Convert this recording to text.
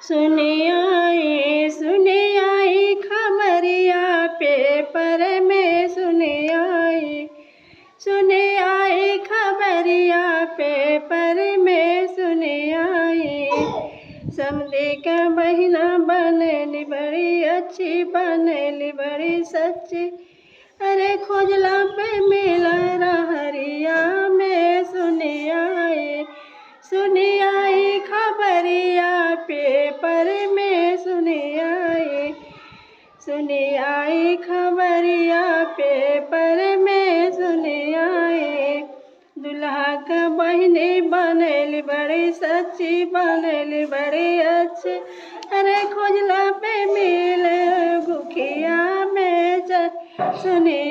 सुने आई खबरिया पेपर में सुने आई खबरिया पेपर में सुने आई। समधी का बहिना बनली बड़ी अच्छी, बनली बड़ी सच्ची। अरे खोजला पे मिला रहरिया में सुने आई खबरिया पेपर में सुने आई खबरिया पेपर में सुने आई। दुल्हा का बहिनी बनली बड़ी सच्ची, बनली बड़ी अच्छी। अरे खोजला पे मिले गुखिया में सुने